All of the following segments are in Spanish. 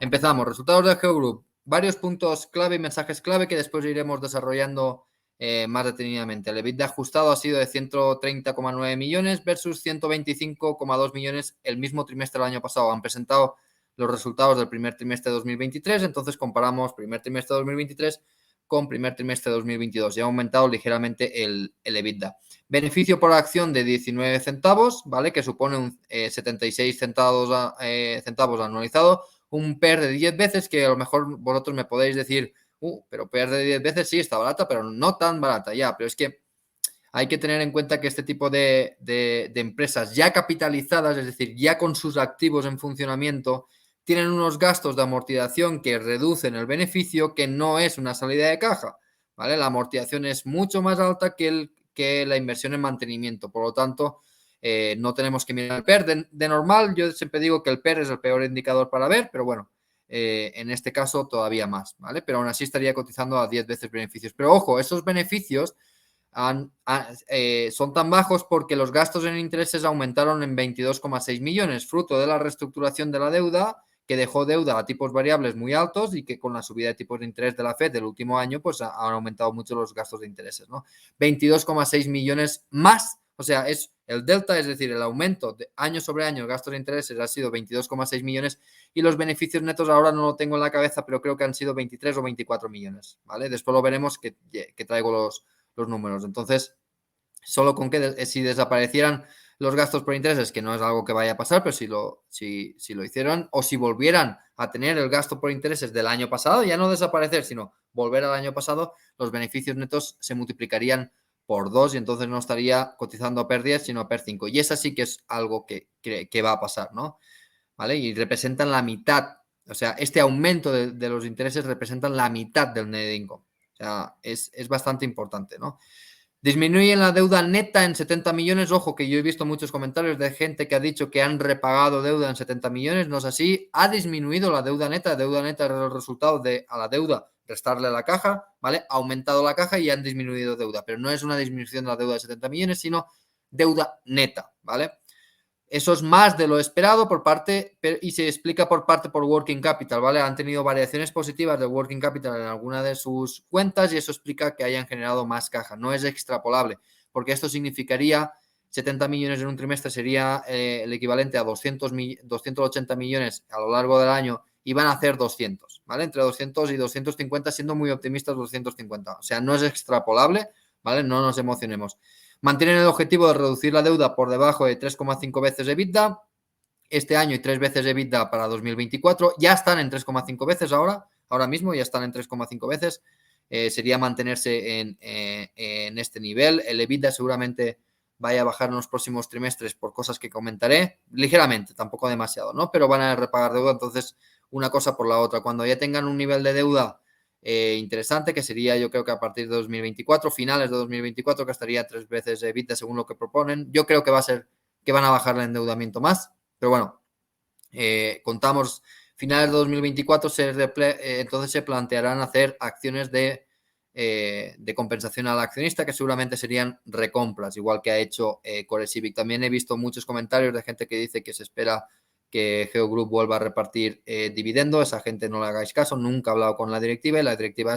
Empezamos. Resultados de Geogroup. Varios puntos clave y mensajes clave que después iremos desarrollando más detenidamente. El EBITDA ajustado ha sido de 130,9 millones versus 125,2 millones el mismo trimestre del año pasado. Han presentado los resultados del primer trimestre de 2023, entonces comparamos primer trimestre de 2023 con primer trimestre de 2022 y ha aumentado ligeramente el EBITDA. Beneficio por acción de 19 centavos, ¿vale? Que supone un 76 centavos anualizado, un PER de 10 veces que a lo mejor vosotros me podéis decir, pero PER de 10 veces sí está barata, pero no tan barata ya, pero es que hay que tener en cuenta que este tipo de empresas ya capitalizadas, es decir, ya con sus activos en funcionamiento, tienen unos gastos de amortización que reducen el beneficio, que no es una salida de caja, ¿vale? La amortización es mucho más alta que la inversión en mantenimiento, por lo tanto, no tenemos que mirar el PER. De normal, yo siempre digo que el PER es el peor indicador para ver, pero bueno, en este caso todavía más, ¿vale? Pero aún así estaría cotizando a 10 veces beneficios. Pero ojo, esos beneficios son tan bajos porque los gastos en intereses aumentaron en 22,6 millones, fruto de la reestructuración de la deuda, que dejó deuda a tipos variables muy altos y que con la subida de tipos de interés de la FED del último año, pues han aumentado mucho los gastos de intereses, ¿no? 22,6 millones más, o sea, es el delta, es decir, el aumento de año sobre año, gastos de intereses ha sido 22,6 millones y los beneficios netos ahora no lo tengo en la cabeza, pero creo que han sido 23 o 24 millones, ¿vale? Después lo veremos que traigo los números. Entonces, solo con que si desaparecieran los gastos por intereses, que no es algo que vaya a pasar, pero si lo hicieran o si volvieran a tener el gasto por intereses del año pasado, ya no desaparecer, sino volver al año pasado, los beneficios netos se multiplicarían por 2 y entonces no estaría cotizando a PER 10, sino a PER 5. Y esa sí que es algo que va a pasar, ¿no? ¿Vale? Y representan la mitad, o sea, este aumento de los intereses representan la mitad del net income. O sea, es bastante importante, ¿no? Disminuyen la deuda neta en 70 millones. Ojo, que yo he visto muchos comentarios de gente que ha dicho que han repagado deuda en 70 millones. No es así. Ha disminuido la deuda neta. Deuda neta es el resultado de a la deuda restarle a la caja, ¿vale? Ha aumentado la caja y han disminuido deuda. Pero no es una disminución de la deuda de 70 millones, sino deuda neta, ¿vale? Eso es más de lo esperado por parte, y se explica por working capital, ¿vale? Han tenido variaciones positivas de working capital en alguna de sus cuentas y eso explica que hayan generado más caja. No es extrapolable, porque esto significaría 70 millones en un trimestre sería el equivalente a 280 millones a lo largo del año y van a hacer 200, ¿vale? Entre 200 y 250, siendo muy optimistas, 250. O sea, no es extrapolable, ¿vale? No nos emocionemos. Mantienen el objetivo de reducir la deuda por debajo de 3,5 veces EBITDA este año y 3 veces EBITDA para 2024. Ya están en 3,5 veces ahora mismo ya están en 3,5 veces. Sería mantenerse en este nivel. El EBITDA seguramente vaya a bajar en los próximos trimestres por cosas que comentaré, ligeramente, tampoco demasiado, ¿no? Pero van a repagar deuda, entonces una cosa por la otra. Cuando ya tengan un nivel de deuda interesante, que sería yo creo que a partir de 2024, finales de 2024, que estaría 3 veces EBITDA según lo que proponen. Yo creo que va a ser que van a bajar el endeudamiento más, pero bueno, contamos finales de 2024, entonces se plantearán hacer acciones de compensación al accionista, que seguramente serían recompras, igual que ha hecho CoreCivic. También he visto muchos comentarios de gente que dice que se espera que Geogroup vuelva a repartir dividendo. Esa gente no le hagáis caso, nunca he hablado con la directiva y la directiva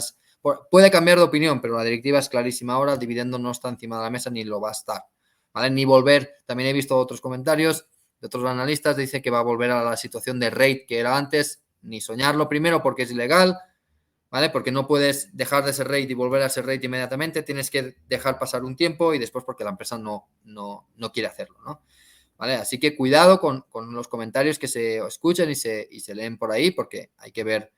puede cambiar de opinión, pero la directiva es clarísima ahora, el dividendo no está encima de la mesa ni lo va a estar, ¿vale? Ni volver, también he visto otros comentarios de otros analistas, dice que va a volver a la situación de rate que era antes, ni soñarlo primero porque es ilegal, ¿vale? Porque no puedes dejar de ser rate y volver a ser rate inmediatamente, tienes que dejar pasar un tiempo y después porque la empresa no quiere hacerlo, ¿no? ¿Vale? Así que cuidado con los comentarios que se escuchan y se leen por ahí porque hay que ver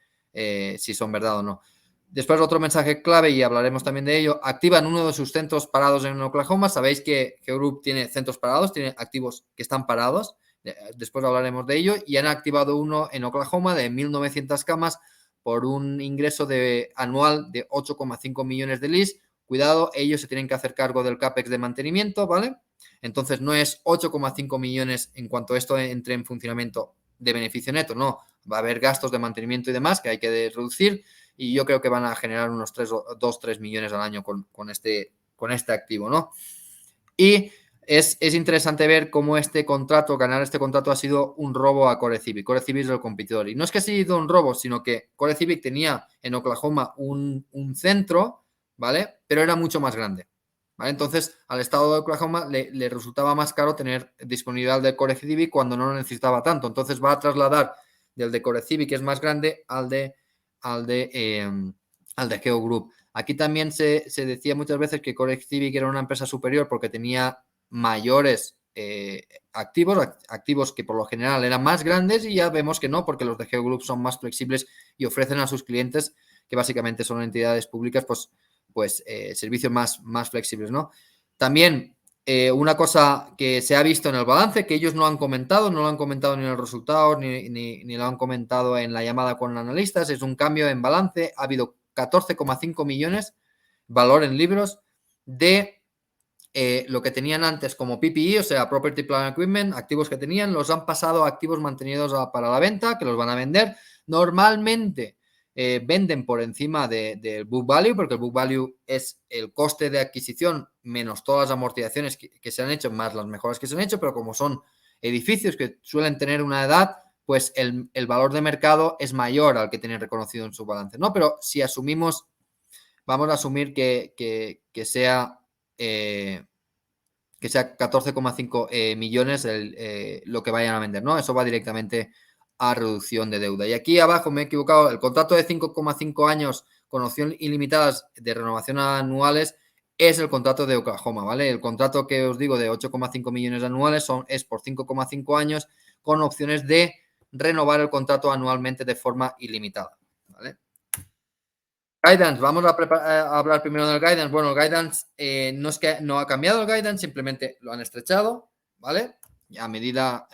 si son verdad o no. Después otro mensaje clave y hablaremos también de ello. Activan uno de sus centros parados en Oklahoma. Sabéis que Geogroup tiene centros parados, tiene activos que están parados. Después hablaremos de ello. Y han activado uno en Oklahoma de 1.900 camas por un ingreso anual de 8,5 millones de LIS. Cuidado, ellos se tienen que hacer cargo del CAPEX de mantenimiento, ¿vale? Entonces no es 8,5 millones en cuanto esto entre en funcionamiento de beneficio neto, no. Va a haber gastos de mantenimiento y demás que hay que reducir y yo creo que van a generar unos 2-3 millones al año con este activo, ¿no? Y es interesante ver cómo ganar este contrato ha sido un robo a Core Civic. Core Civic es el competidor. Y no es que ha sido un robo, sino que Core Civic tenía en Oklahoma un centro, ¿vale? Pero era mucho más grande. ¿Vale? Entonces, al estado de Oklahoma le resultaba más caro tener disponibilidad de Core Civic cuando no lo necesitaba tanto. Entonces va a trasladar del de Core Civic, que es más grande, al de Geo Group. Aquí también se decía muchas veces que Core Civic era una empresa superior porque tenía mayores activos que por lo general eran más grandes, y ya vemos que no, porque los de Geo Group son más flexibles y ofrecen a sus clientes, que básicamente son entidades públicas, pues servicios más flexibles, ¿no? También una cosa que se ha visto en el balance, que ellos no lo han comentado ni en el resultado, ni lo han comentado en la llamada con analistas, es un cambio en balance. Ha habido 14,5 millones, valor en libros, de lo que tenían antes como PPE, o sea, Property Plant Equipment, activos que tenían, los han pasado a activos mantenidos para la venta, que los van a vender. Normalmente venden por encima del book value, porque el book value es el coste de adquisición menos todas las amortizaciones que se han hecho, más las mejoras que se han hecho, pero como son edificios que suelen tener una edad, pues el valor de mercado es mayor al que tienen reconocido en su balance, ¿no? Pero si vamos a asumir que sea 14,5 millones lo que vayan a vender, ¿no? Eso va directamente a reducción de deuda. Y aquí abajo me he equivocado, el contrato de 5,5 años con opción ilimitadas de renovación anuales es el contrato de Oklahoma, ¿vale? El contrato que os digo de 8,5 millones anuales es por 5,5 años con opciones de renovar el contrato anualmente de forma ilimitada, ¿vale? Guidance, vamos a hablar primero del guidance. Bueno, el guidance no es que no ha cambiado el guidance, simplemente lo han estrechado, ¿vale? Y a medida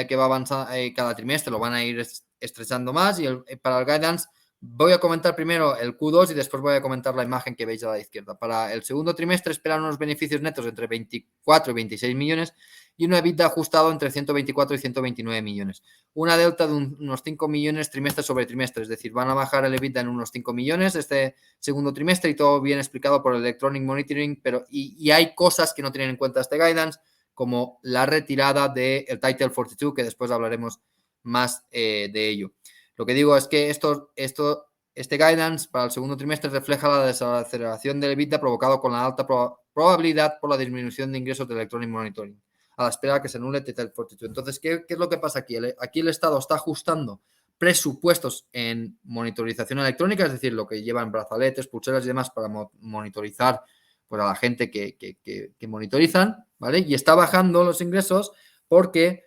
que va avanzando cada trimestre lo van a ir estrechando más. Y para el guidance voy a comentar primero el Q2 y después voy a comentar la imagen que veis a la izquierda. Para el segundo trimestre esperan unos beneficios netos entre 24 y 26 millones y un EBITDA ajustado entre 124 y 129 millones. Una delta de unos 5 millones trimestre sobre trimestre, es decir, van a bajar el EBITDA en unos 5 millones este segundo trimestre, y todo bien explicado por el Electronic Monitoring, pero y hay cosas que no tienen en cuenta este guidance, como la retirada del Title 42, que después hablaremos más de ello. Lo que digo es que este guidance para el segundo trimestre refleja la desaceleración del EBITDA provocado con la alta probabilidad por la disminución de ingresos de Electronic Monitoring, a la espera que se anule Title 42. Entonces, ¿qué es lo que pasa aquí? Aquí el Estado está ajustando presupuestos en monitorización electrónica, es decir, lo que llevan brazaletes, pulseras y demás para monitorizar pues, a la gente que monitorizan, ¿vale? Y está bajando los ingresos porque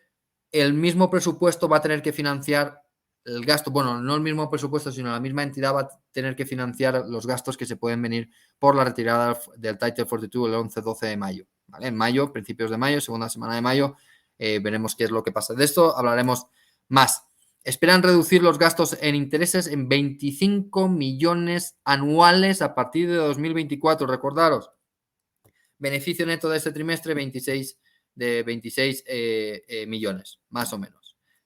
el mismo presupuesto va a tener que financiar el gasto, bueno, no el mismo presupuesto, sino la misma entidad va a tener que financiar los gastos que se pueden venir por la retirada del Title 42 el 11-12 de mayo, ¿vale? En mayo, principios de mayo, segunda semana de mayo, veremos qué es lo que pasa. De esto hablaremos más. Esperan reducir los gastos en intereses en 25 millones anuales a partir de 2024. Recordaros, beneficio neto de este trimestre 26 millones, más o menos.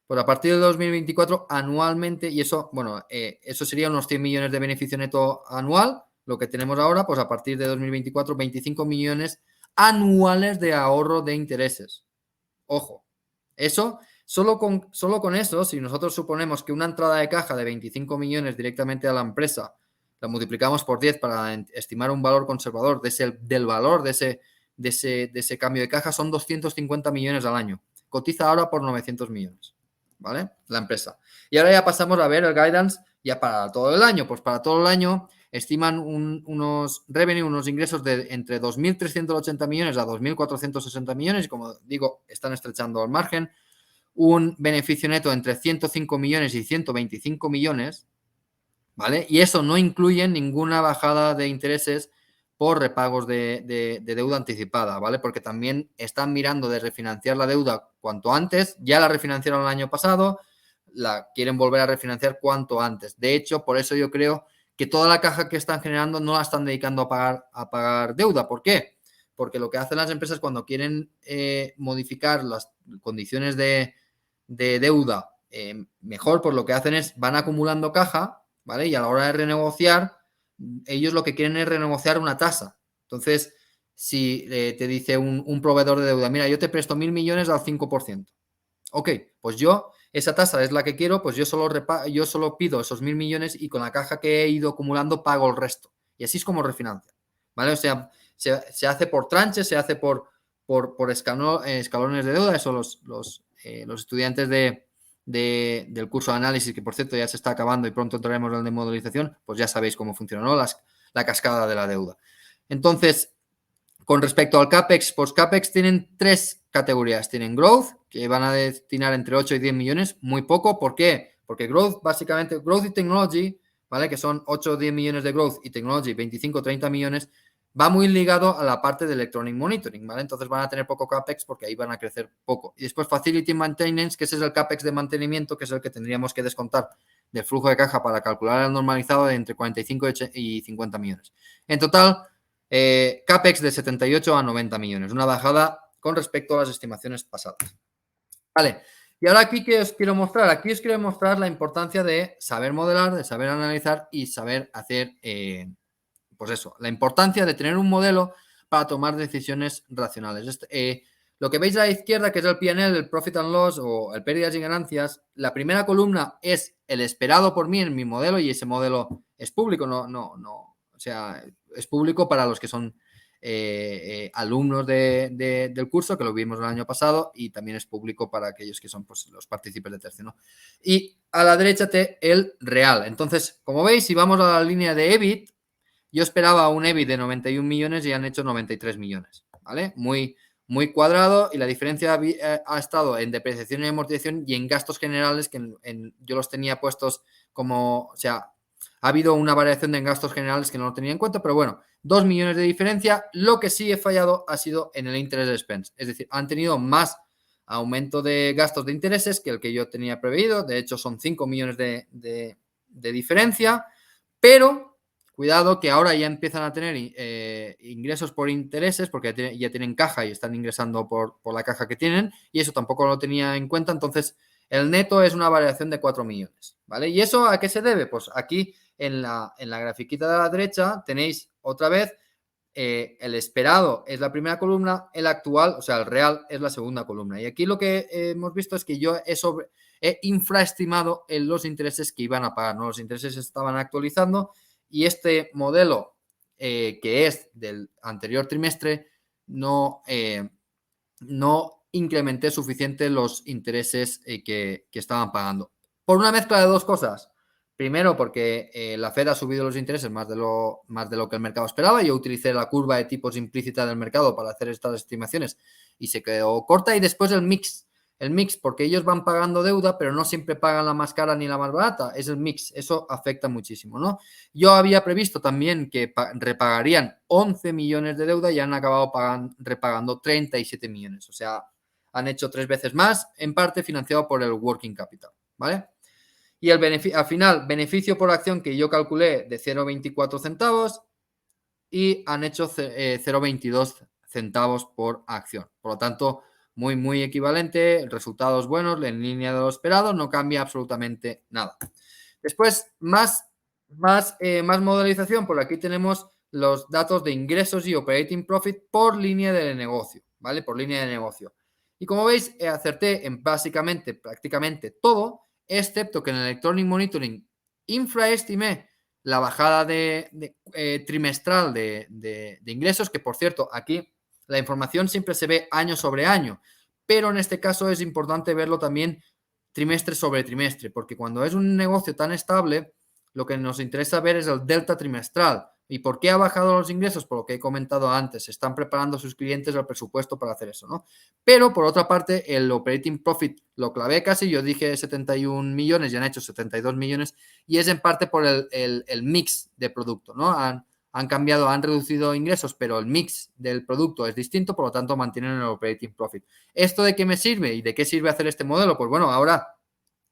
Pues a partir de 2024 anualmente, y eso, bueno, eso sería unos 100 millones de beneficio neto anual, lo que tenemos ahora, pues a partir de 2024, 25 millones anuales de ahorro de intereses. Ojo, eso, solo con eso, si nosotros suponemos que una entrada de caja de 25 millones directamente a la empresa la multiplicamos por 10 para estimar un valor conservador del valor de ese cambio de caja, son 250 millones al año. Cotiza ahora por 900 millones, ¿vale? La empresa. Y ahora ya pasamos a ver el guidance ya para todo el año. Pues para todo el año estiman unos ingresos de entre 2.380 millones a 2.460 millones, y como digo, están estrechando el margen. Un beneficio neto entre 105 millones y 125 millones, ¿vale? Y eso no incluye ninguna bajada de intereses por repagos de deuda anticipada, ¿vale? Porque también están mirando de refinanciar la deuda cuanto antes. Ya la refinanciaron el año pasado, la quieren volver a refinanciar cuanto antes. De hecho, por eso yo creo que toda la caja que están generando no la están dedicando a pagar deuda. ¿Por qué? Porque lo que hacen las empresas cuando quieren modificar las condiciones de deuda mejor, pues lo que hacen es van acumulando caja, ¿vale? Y a la hora de renegociar, ellos lo que quieren es renegociar una tasa. Entonces, si te dice un proveedor de deuda, mira, yo te presto 1.000 millones al 5%. Ok, pues yo, esa tasa es la que quiero, pues yo solo pido esos 1.000 millones y con la caja que he ido acumulando pago el resto. Y así es como refinancia, ¿vale? O sea, se hace por tranches, se hace por escalones de deuda. Eso los estudiantes del curso de análisis, que por cierto ya se está acabando y pronto entraremos en el de modelización, pues ya sabéis cómo funciona, ¿no? La cascada de la deuda. Entonces, con respecto al CAPEX, pues CAPEX tienen 3 categorías. Tienen Growth, que van a destinar entre 8 y 10 millones, muy poco. ¿Por qué? Porque Growth, básicamente, Growth y Technology, ¿vale? Que son 8 o 10 millones de Growth y Technology 25 o 30 millones, va muy ligado a la parte de Electronic Monitoring, ¿vale? Entonces van a tener poco CAPEX porque ahí van a crecer poco. Y después Facility Maintenance, que ese es el CAPEX de mantenimiento, que es el que tendríamos que descontar del flujo de caja para calcular el normalizado de entre 45 y 50 millones. En total, CAPEX de 78 a 90 millones, una bajada con respecto a las estimaciones pasadas. Vale, y ahora aquí, ¿qué os quiero mostrar? Aquí os quiero mostrar la importancia de saber modelar, de saber analizar y saber hacer, pues eso, la importancia de tener un modelo para tomar decisiones racionales. Lo que veis a la izquierda, que es el P&L, el Profit and Loss o el pérdidas y ganancias, la primera columna es el esperado por mí en mi modelo y ese modelo es público, o sea, es público para los que son alumnos del curso, que lo vimos el año pasado, y también es público para aquellos que son pues, los partícipes de tercio, ¿no? Y a la derecha el real. Entonces, como veis, si vamos a la línea de EBIT, yo esperaba un EBIT de 91 millones y han hecho 93 millones, ¿vale? Muy cuadrado, y la diferencia ha estado en depreciación y amortización y en gastos generales, que yo los tenía puestos como, o sea, ha habido una variación en gastos generales que no lo tenía en cuenta, pero bueno, 2 millones de diferencia. Lo que sí he fallado ha sido en el interest expense, es decir, han tenido más aumento de gastos de intereses que el que yo tenía previsto. De hecho, son 5 millones de diferencia, pero cuidado que ahora ya empiezan a tener ingresos por intereses, porque ya tienen caja y están ingresando por la caja que tienen, y eso tampoco lo tenía en cuenta. Entonces, el neto es una variación de 4 millones, ¿vale? ¿Y eso a qué se debe? Pues aquí en la grafiquita de la derecha tenéis otra vez el esperado es la primera columna, el actual, o sea, el real es la segunda columna. Y aquí lo que hemos visto es que yo he infraestimado en los intereses que iban a pagar, ¿no? Los intereses se estaban actualizando y este modelo que es del anterior trimestre no incrementé suficiente los intereses que estaban pagando. Por una mezcla de dos cosas. Primero, porque la Fed ha subido los intereses más de lo que el mercado esperaba. Yo utilicé la curva de tipos implícita del mercado para hacer estas estimaciones y se quedó corta. Y después el mix, porque ellos van pagando deuda, pero no siempre pagan la más cara ni la más barata. Es el mix. Eso afecta muchísimo, ¿no? Yo había previsto también que repagarían 11 millones de deuda y han acabado repagando 37 millones. O sea, han hecho 3 veces más, en parte financiado por el working capital, ¿vale? Y al final, beneficio por acción que yo calculé de 0,24 centavos y han hecho 0,22 centavos por acción. Por lo tanto, muy equivalente, resultados buenos, en línea de lo esperado, no cambia absolutamente nada. Después, más modelización. Por aquí tenemos los datos de ingresos y operating profit por línea de negocio, ¿vale? Por línea de negocio. Y como veis, acerté en prácticamente todo, excepto que en el Electronic Monitoring infraestimé la bajada trimestral de ingresos, que por cierto, aquí la información siempre se ve año sobre año, pero en este caso es importante verlo también trimestre sobre trimestre, porque cuando es un negocio tan estable, lo que nos interesa ver es el delta trimestral. ¿Y por qué ha bajado los ingresos? Por lo que he comentado antes, están preparando sus clientes el presupuesto para hacer eso, ¿no? Pero por otra parte, el operating profit lo clavé casi, yo dije 71 millones y han hecho 72 millones, y es en parte por el mix de producto, ¿no? Han cambiado, han reducido ingresos, pero el mix del producto es distinto, por lo tanto mantienen el operating profit. ¿Esto de qué me sirve y de qué sirve hacer este modelo? Pues bueno, ahora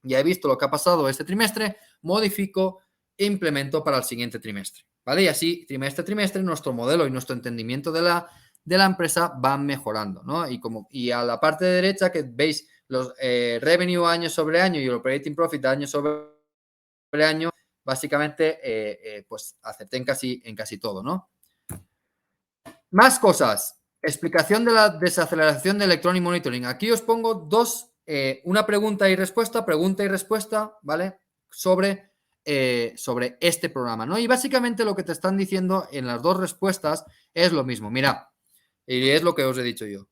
ya he visto lo que ha pasado este trimestre, modifico e implemento para el siguiente trimestre, ¿vale? Y así, trimestre a trimestre, nuestro modelo y nuestro entendimiento de la empresa van mejorando, ¿no? Y a la parte de derecha, que veis los revenue año sobre año y el operating profit año sobre año, básicamente, pues acerté en casi todo, ¿no? Más cosas. Explicación de la desaceleración de Electronic Monitoring. Aquí os pongo dos, una pregunta y respuesta, ¿vale? Sobre este programa, ¿no? Y básicamente lo que te están diciendo en las dos respuestas es lo mismo. Mira, y es lo que os he dicho yo.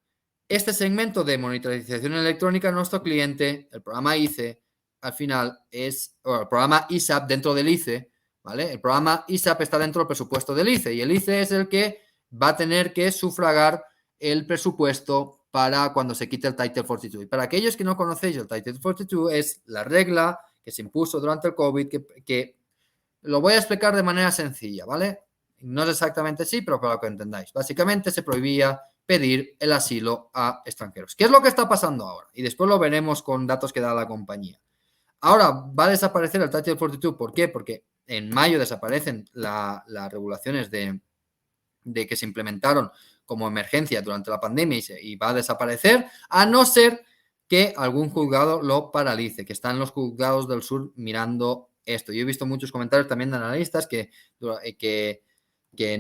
Este segmento de monitorización electrónica, nuestro cliente, el programa ICE, al final es, el programa ISAP dentro del ICE, ¿vale? El programa ISAP está dentro del presupuesto del ICE y el ICE es el que va a tener que sufragar el presupuesto para cuando se quite el Title 42. Y para aquellos que no conocéis, el Title 42 es la regla que se impuso durante el COVID, que lo voy a explicar de manera sencilla, ¿vale? No es exactamente así, pero para que entendáis. Básicamente se prohibía pedir el asilo a extranjeros. ¿Qué es lo que está pasando ahora? Y después lo veremos con datos que da la compañía. Ahora va a desaparecer el Title 42. ¿Por qué? Porque en mayo desaparecen las regulaciones de que se implementaron como emergencia durante la pandemia y va a desaparecer, a no ser que algún juzgado lo paralice, que están los juzgados del sur mirando esto. Yo he visto muchos comentarios también de analistas que no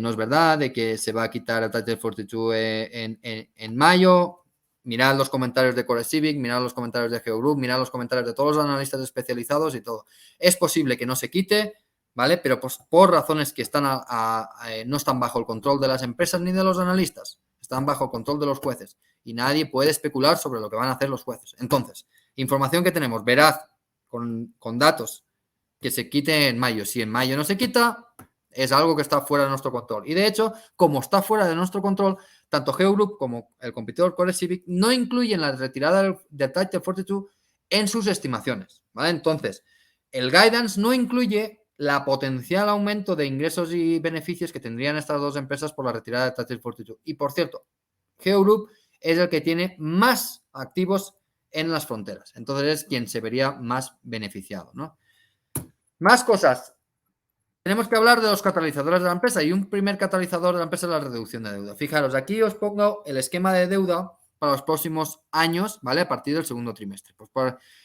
es verdad, de que se va a quitar el Title 42 en mayo. Mirad los comentarios de Core Civic, mirad los comentarios de GeoGroup, mirad los comentarios de todos los analistas especializados y todo. Es posible que no se quite, ¿vale? Pero pues, por razones que están no están bajo el control de las empresas ni de los analistas, están bajo el control de los jueces y nadie puede especular sobre lo que van a hacer los jueces. Entonces, información que tenemos veraz con datos que se quite en mayo. Si en mayo no se quita, es algo que está fuera de nuestro control. Y de hecho, como está fuera de nuestro control, tanto GeoGroup como el competidor Core Civic no incluyen la retirada del Title 42 en sus estimaciones, ¿vale? Entonces, el guidance no incluye la potencial aumento de ingresos y beneficios que tendrían estas dos empresas por la retirada del Title 42. Y por cierto, GeoGroup es el que tiene más activos en las fronteras. Entonces es quien se vería más beneficiado, ¿no? Más cosas. Tenemos que hablar de los catalizadores de la empresa y un primer catalizador de la empresa es la reducción de deuda. Fijaros, aquí os pongo el esquema de deuda para los próximos años, ¿vale? A partir del segundo trimestre. Pues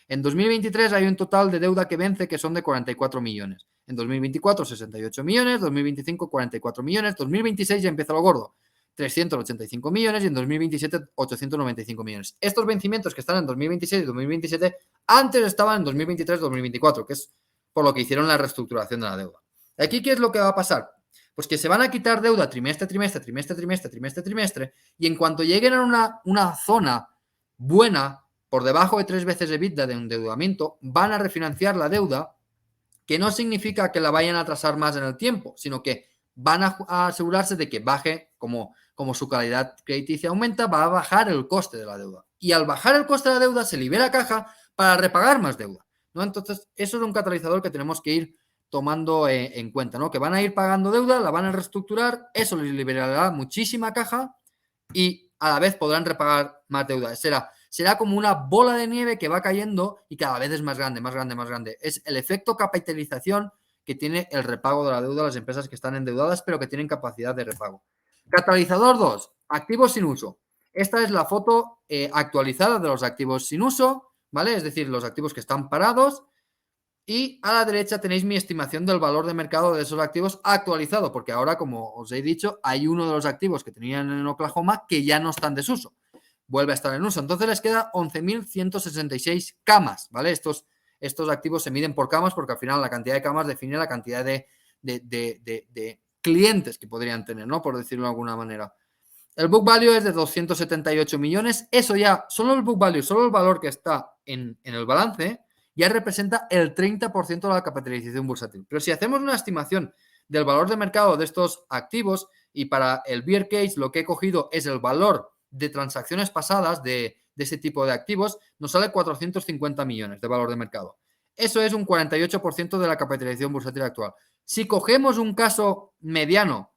en 2023 hay un total de deuda que vence que son de 44 millones. En 2024, 68 millones. 2025, 44 millones. 2026 ya empieza lo gordo. 385 millones y en 2027 895 millones. Estos vencimientos que están en 2026 y 2027 antes estaban en 2023-2024, que es por lo que hicieron la reestructuración de la deuda. Aquí, ¿qué es lo que va a pasar? Pues que se van a quitar deuda trimestre y en cuanto lleguen a una zona buena, por debajo de 3 veces EBITDA de endeudamiento, van a refinanciar la deuda, que no significa que la vayan a atrasar más en el tiempo, sino que van a asegurarse de que baje, como su calidad crediticia aumenta, va a bajar el coste de la deuda. Y al bajar el coste de la deuda se libera caja para repagar más deuda, ¿no? Entonces, eso es un catalizador que tenemos que ir tomando en cuenta, ¿no? Que van a ir pagando deuda, la van a reestructurar, eso les liberará muchísima caja y a la vez podrán repagar más deuda. Será como una bola de nieve que va cayendo y cada vez es más grande, más grande, más grande. Es el efecto capitalización que tiene el repago de la deuda a las empresas que están endeudadas pero que tienen capacidad de repago. Catalizador 2, activos sin uso. Esta es la foto actualizada de los activos sin uso, ¿vale? Es decir, los activos que están parados. Y a la derecha tenéis mi estimación del valor de mercado de esos activos actualizado, porque ahora, como os he dicho, hay uno de los activos que tenían en Oklahoma que ya no está en desuso. Vuelve a estar en uso. Entonces les queda 11.166 camas, ¿vale? Estos activos se miden por camas porque al final la cantidad de camas define la cantidad de clientes que podrían tener, ¿no? Por decirlo de alguna manera. El book value es de 278 millones. Eso ya, solo el book value, solo el valor que está en el balance, ya representa el 30% de la capitalización bursátil. Pero si hacemos una estimación del valor de mercado de estos activos y para el bear case lo que he cogido es el valor de transacciones pasadas de ese tipo de activos, nos sale 450 millones de valor de mercado. Eso es un 48% de la capitalización bursátil actual. Si cogemos un caso mediano,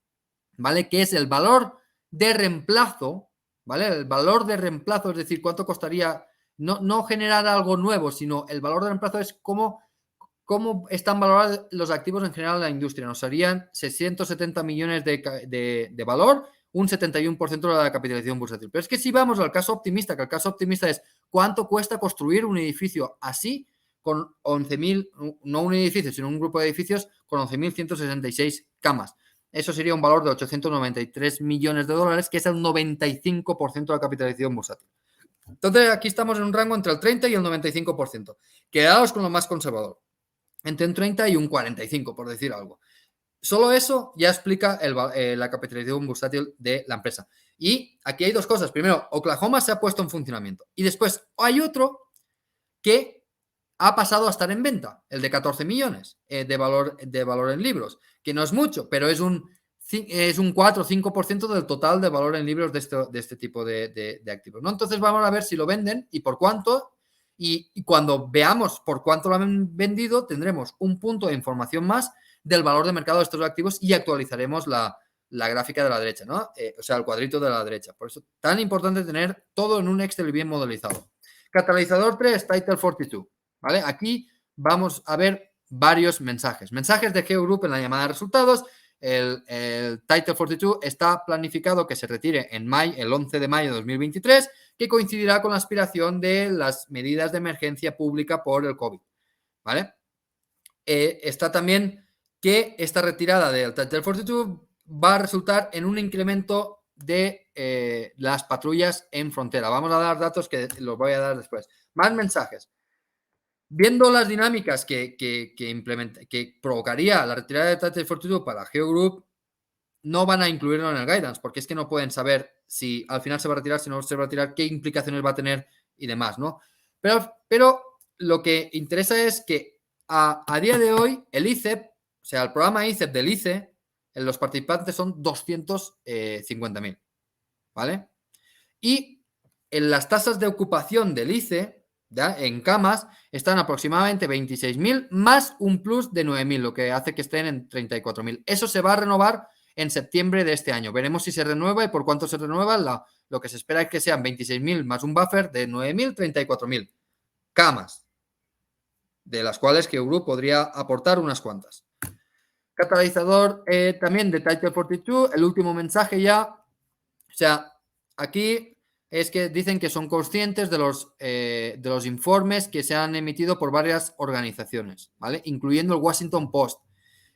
¿vale? Que es el valor de reemplazo, ¿vale? El valor de reemplazo, es decir, cuánto costaría no generar algo nuevo, sino el valor de reemplazo es cómo están valorados los activos en general en la industria. Nos harían 670 millones de valor, un 71% de la capitalización bursátil. Pero es que si vamos al caso optimista, que el caso optimista es cuánto cuesta construir un edificio así, con 11.000, no un edificio, sino un grupo de edificios con 11.166 camas. eso sería un valor de 893 millones de dólares, que es el 95% de la capitalización bursátil. Entonces, aquí estamos en un rango entre el 30 y el 95%. Quedaos con lo más conservador, entre un 30 y un 45, por decir algo. Solo eso ya explica la capitalización bursátil de la empresa. Y aquí hay dos cosas. Primero, Oklahoma se ha puesto en funcionamiento. Y después hay otro que ha pasado a estar en venta, el de 14 millones de valor en libros, que no es mucho, pero es un 4 o 5% del total de valor en libros de este tipo de activos, ¿no? Entonces vamos a ver si lo venden y por cuánto, y cuando veamos por cuánto lo han vendido, tendremos un punto de información más del valor de mercado de estos activos y actualizaremos la gráfica de la derecha, ¿no? O sea, el cuadrito de la derecha. Por eso, tan importante tener todo en un Excel bien modelizado. Catalizador 3, Title 42. ¿Vale? Aquí vamos a ver varios mensajes. Mensajes de Geo Group en la llamada de resultados. El Title 42 está planificado que se retire en el 11 de mayo de 2023, que coincidirá con la aspiración de las medidas de emergencia pública por el COVID. ¿Vale? Está también que esta retirada del Title 42 va a resultar en un incremento de las patrullas en frontera. Vamos a dar datos que los voy a dar después. Más mensajes. Viendo las dinámicas que provocaría la retirada de Title 42 para Geo Group, no van a incluirlo en el guidance, porque es que no pueden saber si al final se va a retirar, si no se va a retirar, qué implicaciones va a tener y demás, ¿no? Pero lo que interesa es que a día de hoy el ICEP, o sea, el programa ICEP del ICE, los participantes son 250.000, ¿vale? Y en las tasas de ocupación del ICE, ¿ya? En camas, están aproximadamente 26.000 más un plus de 9.000, lo que hace que estén en 34.000. Eso se va a renovar en septiembre de este año. Veremos si se renueva y por cuánto se renueva. Lo que se espera es que sean 26.000 más un buffer de 9.000, 34.000 camas, de las cuales que Group podría aportar unas cuantas. Catalizador también de Title 42, el último mensaje ya. O sea, aquí es que dicen que son conscientes de los informes que se han emitido por varias organizaciones, ¿vale? Incluyendo el Washington Post,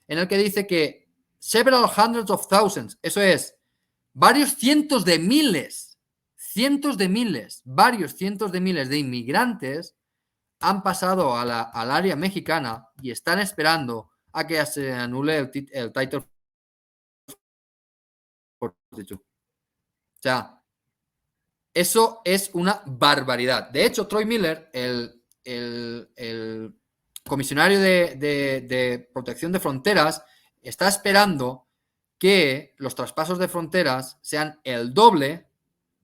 en el que dice que several hundreds of thousands, eso es, varios cientos de miles, varios cientos de miles de inmigrantes han pasado al área mexicana y están esperando a que se anule el Title 42. O sea, eso es una barbaridad. De hecho, Troy Miller, el comisionario de protección de fronteras, está esperando que los traspasos de fronteras sean el doble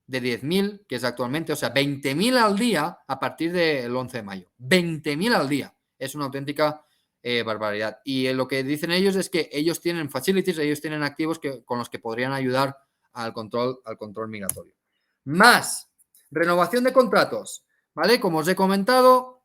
de 10.000, que es actualmente, o sea, 20.000 al día a partir del 11 de mayo. 20.000 al día. Es una auténtica barbaridad. Y lo que dicen ellos es que ellos tienen facilities, ellos tienen activos con los que podrían ayudar al control migratorio. Más renovación de contratos, ¿vale? Como os he comentado,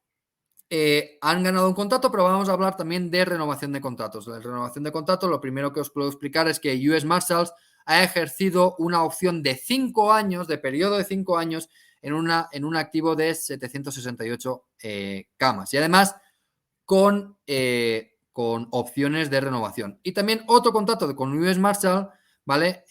han ganado un contrato, pero vamos a hablar también de renovación de contratos. La renovación de contratos, lo primero que os puedo explicar es que US Marshals ha ejercido una opción de 5 años, de periodo de 5 años, en un activo de 768 camas. Y además con opciones de renovación. Y también otro contrato con US Marshall, ¿vale?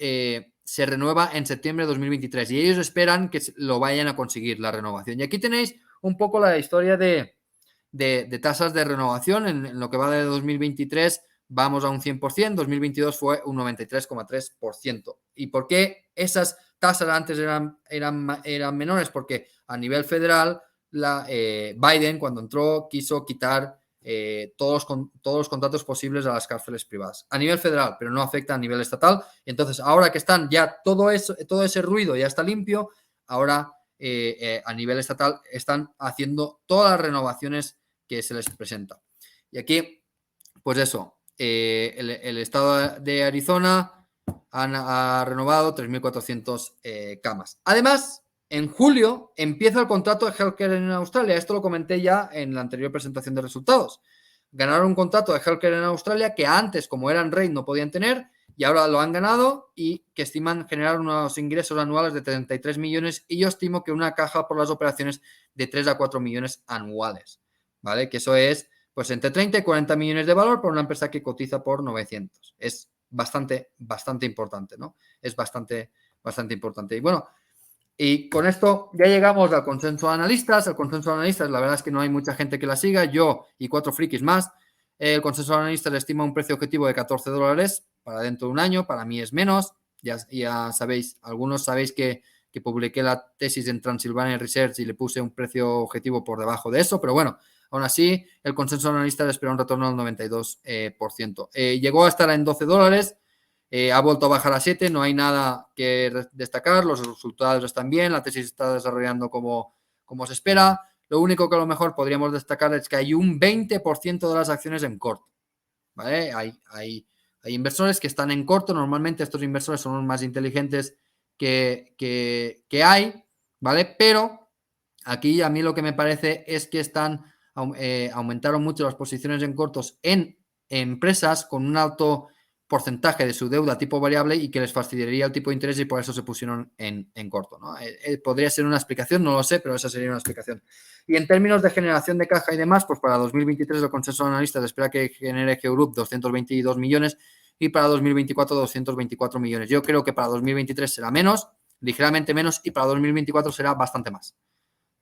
Se renueva en septiembre de 2023 y ellos esperan que lo vayan a conseguir la renovación. Y aquí tenéis un poco la historia de tasas de renovación. En lo que va de 2023 vamos a un 100%, 2022 fue un 93,3%. ¿Y por qué esas tasas antes eran menores? Porque a nivel federal Biden, cuando entró, quiso quitar todos los contratos posibles a las cárceles privadas a nivel federal, pero no afecta a nivel estatal. Entonces, ahora que están ya todo ese ruido ya está limpio, ahora a nivel estatal están haciendo todas las renovaciones que se les presenta. Y aquí, pues eso, el estado de Arizona ha renovado 3.400 camas. Además, en julio empieza el contrato de Healthcare en Australia. Esto lo comenté ya en la anterior presentación de resultados. Ganaron un contrato de Healthcare en Australia que antes, como eran rate, no podían tener y ahora lo han ganado y que estiman generar unos ingresos anuales de 33 millones y yo estimo que una caja por las operaciones de 3 a 4 millones anuales, ¿vale? Que eso es pues entre 30 y 40 millones de valor para una empresa que cotiza por 900. Es bastante importante, ¿no? Es bastante importante. Y bueno, y con esto ya llegamos al consenso de analistas. El consenso de analistas, la verdad es que no hay mucha gente que la siga, yo y 4 frikis más. El consenso de analistas estima un precio objetivo de $14 para dentro de un año. Para mí es menos. Ya sabéis, algunos sabéis que publiqué la tesis en Transylvania Research y le puse un precio objetivo por debajo de eso, pero bueno, aún así, el consenso de analistas espera un retorno del 92%. Llegó a estar en $12. Ha vuelto a bajar a 7, no hay nada que destacar, los resultados están bien, la tesis está desarrollando como se espera. Lo único que a lo mejor podríamos destacar es que hay un 20% de las acciones en corto, ¿vale? Hay inversores que están en corto, normalmente estos inversores son los más inteligentes que hay, ¿vale? Pero aquí a mí lo que me parece es que aumentaron mucho las posiciones en cortos en empresas con un alto porcentaje de su deuda tipo variable y que les fastidiaría el tipo de interés y por eso se pusieron en corto, ¿no? Podría ser una explicación, no lo sé, pero esa sería una explicación. Y en términos de generación de caja y demás, pues para 2023 el consenso de analistas espera que genere Geogroup 222 millones y para 2024 224 millones. Yo creo que para 2023 será menos, ligeramente menos, y para 2024 será bastante más,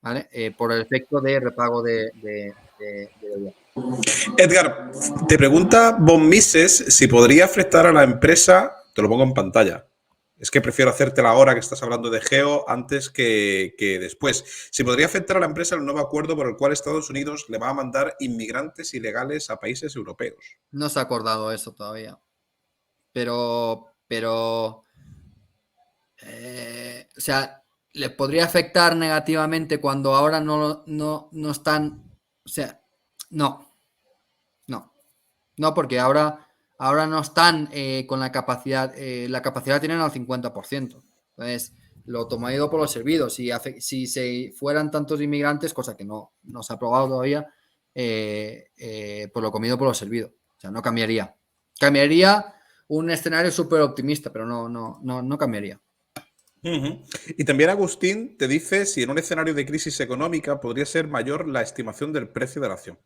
¿vale? Por el efecto de repago de deuda. Edgar, te pregunta Von Mises si podría afectar a la empresa, te lo pongo en pantalla. Es que prefiero hacértela ahora que estás hablando de Geo antes que después. Si podría afectar a la empresa el nuevo acuerdo por el cual Estados Unidos le va a mandar inmigrantes ilegales a países europeos. No se ha acordado eso todavía. Pero o sea, le podría afectar negativamente cuando ahora no están, o sea, no, porque ahora no están con la capacidad tienen al 50%. Entonces, lo tomado por los servidos. Si se fueran tantos inmigrantes, cosa que no se ha aprobado todavía, pues lo comido por los servidos. O sea, no cambiaría. Cambiaría un escenario súper optimista, pero no cambiaría. Y también Agustín te dice si en un escenario de crisis económica podría ser mayor la estimación del precio de la acción.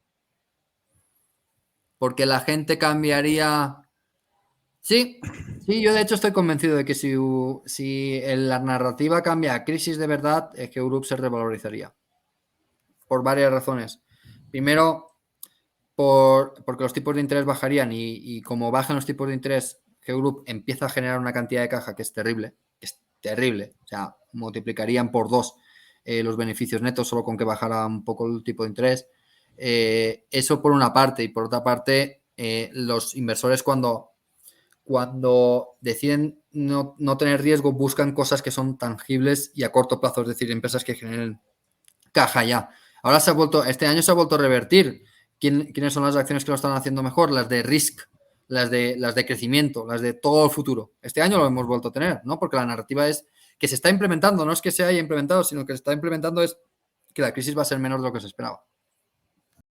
Porque la gente cambiaría. Sí, yo de hecho estoy convencido de que si la narrativa cambia a crisis de verdad, Geogroup se revalorizaría. Por varias razones. Primero, porque los tipos de interés bajarían y como bajan los tipos de interés, Geogroup empieza a generar una cantidad de caja que es terrible. O sea, multiplicarían por 2 los beneficios netos solo con que bajara un poco el tipo de interés. Eso por una parte. Y por otra parte, los inversores cuando deciden no tener riesgo buscan cosas que son tangibles y a corto plazo, es decir, empresas que generen caja ya. Ahora este año se ha vuelto a revertir. ¿Quiénes son las acciones que lo están haciendo mejor? Las de risk, las de crecimiento, las de todo el futuro. Este año lo hemos vuelto a tener, ¿no? Porque la narrativa es que se está implementando, no es que se haya implementado, sino que se está implementando es que la crisis va a ser menor de lo que se esperaba.